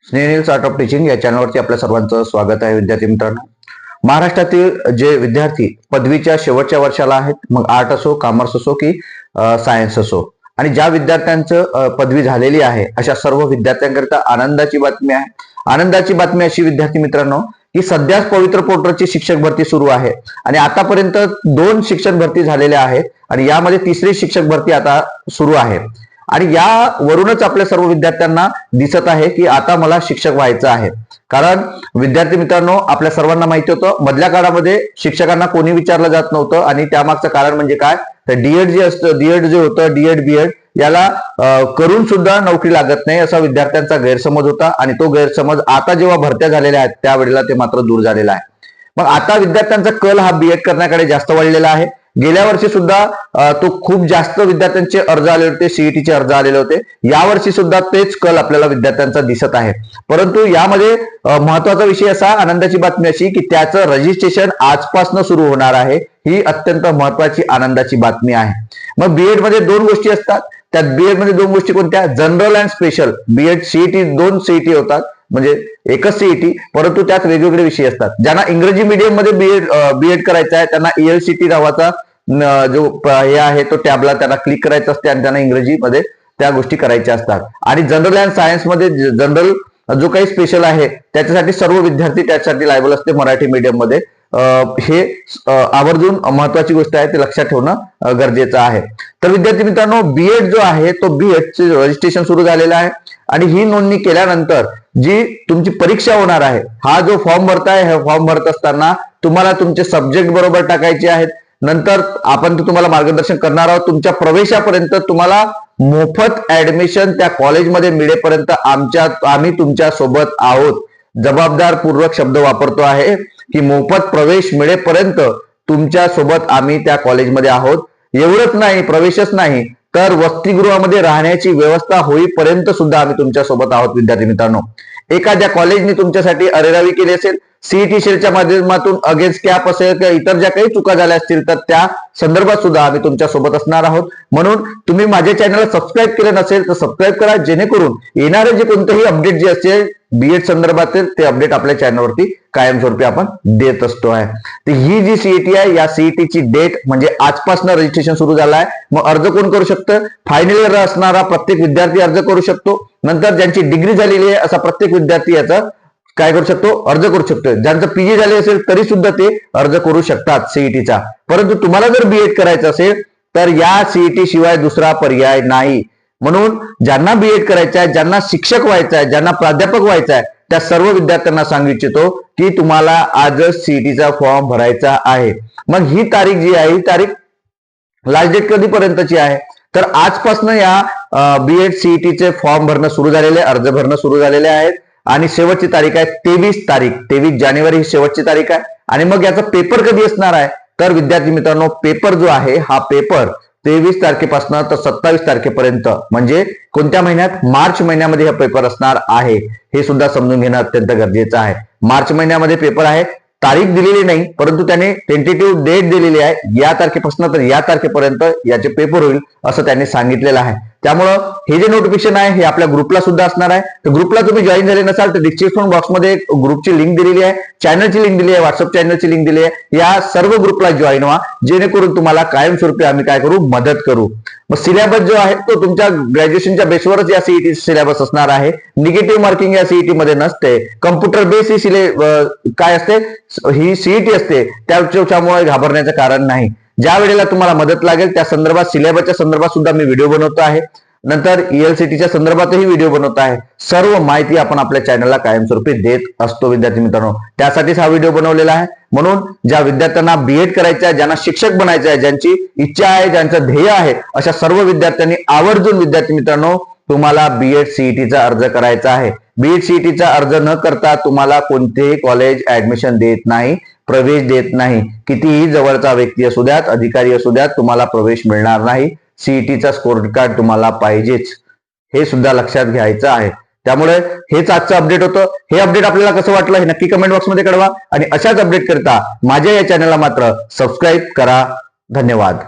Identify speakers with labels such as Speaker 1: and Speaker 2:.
Speaker 1: Snehal art of teaching या चॅनलवरती आपल्या सर्वांचं स्वागत आहे. विद्यार्थी मित्रांनो, महाराष्ट्रातील जे विद्यार्थी पदवीच्या शेवटच्या वर्षाला आहेत, मग आर्ट असो, कॉमर्स असो की सायन्स असो, आणि ज्या विद्यार्थ्यांचं पदवी झालेली आहे अशा सर्व विद्यार्थ्यांकरिता आनंदाची बातमी आहे. आनंदाची बातमी अशी विद्यार्थी मित्रांनो की सध्याच पवित्र पोर्टलची शिक्षक भरती सुरू आहे आणि आतापर्यंत 2 शिक्षक भरती झालेल्या आहेत आणि यामध्ये 3री शिक्षक भरती आता सुरू आहे. आणि यावरूनच आपल्या सर्व विद्यार्थ्यांना दिसत आहे की आता मला शिक्षक व्हायचं आहे. कारण विद्यार्थी मित्रांनो, आपल्या सर्वांना माहिती होतं मधल्या काळामध्ये शिक्षकांना कोणी विचारलं जात नव्हतं आणि त्यामागचं कारण म्हणजे काय, तर डीएड जे असतं, डीएड जे होतं, डीएड बीएड याला करून सुद्धा नोकरी लागत नाही असा विद्यार्थ्यांचा गैरसमज होता आणि तो गैरसमज आता जेव्हा भरत्या झालेल्या आहेत त्यावेळेला ते मात्र दूर झालेला आहे. मग आता विद्यार्थ्यांचा कल हा बीएड करण्याकडे जास्त वळलेला आहे. गेल्या वर्षी सुद्धा तो खूप जास्त विद्यार्थ्यांचे अर्ज आले होते, सीईटीचे अर्ज आलेले होते. यावर्षी सुद्धा तेच कल आपल्याला विद्यार्थ्यांचा दिसत आहे. परंतु यामध्ये महत्वाचा विषय असा, आनंदाची बातमी अशी की त्याचं रजिस्ट्रेशन आजपासून सुरू होणार आहे. ही अत्यंत महत्वाची आनंदाची बातमी आहे. मग बीएड मध्ये 2 गोष्टी असतात. त्यात बीएड मध्ये 2 गोष्टी कोणत्या, general and special. BEd CET 2 CET होतात, म्हणजे एकच सीईटी, परंतु त्यात वेगवेगळे विषय असतात. ज्यांना इंग्रजी मीडियम मध्ये बीएड करायचं आहे त्यांना ELCT नावाचा जो हे आहे तो टॅबला त्यांना क्लिक करायचं असते आणि त्यांना इंग्रजीमध्ये त्या गोष्टी करायच्या असतात. आणि जनरल अँड सायन्स मध्ये जनरल जो काही स्पेशल आहे त्याच्यासाठी सर्व विद्यार्थी त्याच्यासाठी लायबल असते मराठी मीडियम मध्ये. हे आवर्जून महत्वाची गोष्ट आहे, ते लक्षात ठेवणं गरजेचं आहे. तर विद्यार्थी मित्रांनो, बीएड जो आहे तो बीएडचे रजिस्ट्रेशन सुरू झालेलं आहे आणि ही नोंदणी केल्यानंतर जी तुमची परीक्षा होणार आहे, हा जो फॉर्म भरताय, हे फॉर्म भरत असताना तुम्हाला तुमचे सब्जेक्ट बरोबर टाकायचे आहेत. नंतर आपण तुम्हाला मार्गदर्शन करणार आहोत. तुमच्या प्रवेशापर्यंत तुम्हाला मोफत ऍडमिशन त्या कॉलेजमध्ये मिळेपर्यंत आम्ही तुमच्या सोबत आहोत. जबाबदारपूर्वक शब्द वापरतो आहे की मोफत प्रवेश मिळेपर्यंत तुमच्या सोबत आम्ही त्या कॉलेजमध्ये आहोत. एवढंच नाही, प्रवेशच नाही तर वसतिगृहामध्ये राहण्याची व्यवस्था होईपर्यंत सुद्धा आम्ही तुमच्या सोबत आहोत. विद्यार्थी मित्रांनो, एखाद्या कॉलेजने तुमच्यासाठी अरेरावी केली असेल, सीईटी शेअरच्या माध्यमातून अगेन्स्ट कॅप असेल किंवा इतर ज्या काही चुका झाल्या असतील तर त्या संदर्भात सुद्धा आम्ही तुमच्या सोबत असणार आहोत. म्हणून तुम्ही माझ्या चॅनलला सबस्क्राईब केलं नसेल तर सबस्क्राईब करा, जेणेकरून येणारे जे कोणतेही अपडेट जे असेल बीएड संदर्भातील ते अपडेट आपल्या चॅनलवरती कायमस्वरूपी आपण देत असतो आहे. तर ही जी सीईटी आहे, या सीईटीची डेट म्हणजे आजपासून रजिस्ट्रेशन सुरू झालं आहे. मग अर्ज कोण करू शकतं, फायनल इयर असणारा प्रत्येक विद्यार्थी अर्ज करू शकतो. नंतर ज्यांची डिग्री झालेली आहे असा प्रत्येक विद्यार्थी याचा काय करू शकतो, अर्ज करू शकतो. ज्यांचं पीजी झाले असेल तरी सुद्धा ते अर्ज करू शकतात सीईटीचा. परंतु तुम्हाला जर बीएड करायचं असेल तर या सीईटी शिवाय दुसरा पर्याय नाही. म्हणून ज्यांना बीएड करायचं आहे, ज्यांना शिक्षक व्हायचं आहे, ज्यांना प्राध्यापक व्हायचं आहे, त्या सर्व विद्यार्थ्यांना सांगू इच्छितो की तुम्हाला आजच सीईटीचा फॉर्म भरायचा आहे. मग ही तारीख जी आहे, ही तारीख लास्ट डेट कधीपर्यंतची आहे, तर आजपासून या बीएड सीईटीचे फॉर्म भरणं सुरू झालेले, अर्ज भरणं सुरू झालेले आहेत. आणि शेवटची तारीख आहे 23 जानेवारी ही शेवटची तारीख आहे. आणि मग याचा पेपर कधी असणार आहे, तर विद्यार्थी मित्रांनो, पेपर जो आहे हा पेपर 23 तारखेपासून तर 27 तारखेपर्यंत, म्हणजे कोणत्या महिन्यात, मार्च महिन्यामध्ये हा पेपर असणार आहे. हे सुद्धा समजून घेणं अत्यंत गरजेचं आहे. मार्च महिन्यामध्ये पेपर आहे. तारीख दिलेली नाही, परंतु त्याने टेंटेटिव्ह डेट दिलेली आहे. या तारखेपासून तर या तारखेपर्यंत याचे पेपर होईल असं त्यांनी सांगितलेलं आहे. त्यामुळं हे जे नोटिफिकेशन आहे हे आपल्या ग्रुपला सुद्धा असणार आहे. तर ग्रुपला तुम्ही जॉईन झाले नसाल तर डिस्क्रिप्शन बॉक्समध्ये ग्रुपची लिंक दिलेली आहे, चॅनलची लिंक दिली आहे, व्हॉट्सअप चॅनलची लिंक दिली आहे. या सर्व ग्रुपला जॉईन व्हा, जेणेकरून तुम्हाला कायमस्वरूपी आम्ही काय करू, मदत करू. मग सिलेबस जो आहे तो तुमच्या ग्रॅज्युएशनच्या बेसवरच या सीईटी सिलेबस असणार आहे. निगेटिव्ह मार्किंग या सीईटी मध्ये नसते. कम्प्युटर बेस ही काय असते, ही सीईटी असते. त्यामुळे घाबरण्याचं कारण नाही. ज्या वेळेला तुम्हाला मदत लागेल त्या संदर्भात, सिलेबसच्या संदर्भात सुद्धा मी व्हिडिओ बनवतो आहे. नंतर ELCTच्या संदर्भातही व्हिडिओ बनवतो आहे. सर्व माहिती आपण आपल्या चॅनलला कायमस्वरूपी देत असतो. विद्यार्थी मित्रांनो, त्यासाठीच हा व्हिडिओ बनवलेला आहे. म्हणून ज्या विद्यार्थ्यांना बीएड करायचं आहे, ज्यांना शिक्षक बनायचं आहे, ज्यांची इच्छा आहे, ज्यांचं ध्येय आहे, अशा सर्व विद्यार्थ्यांनी आवर्जून विद्यार्थी मित्रांनो तुम्हाला बीएड सीईटीचा अर्ज करायचा आहे. बीएड सीईटीचा अर्ज न करता तुम्हाला कोणतेही कॉलेज ऍडमिशन देत नाही, प्रवेश देत नाही. कितीही जवळचा व्यक्ती असू द्यात, अधिकारी असू द्यात, तुम्हाला प्रवेश मिळणार नाही. सीईटीचा स्कोर कार्ड तुम्हाला पाहिजेच, हे सुद्धा लक्षात घ्यायचं आहे. त्यामुळे हेच आजचं अपडेट होतं. हे अपडेट आपल्याला कसं वाटलं हे नक्की कमेंट बॉक्समध्ये कळवा आणि अशाच अपडेट करता माझ्या या चॅनलला मात्र सबस्क्राईब करा. धन्यवाद.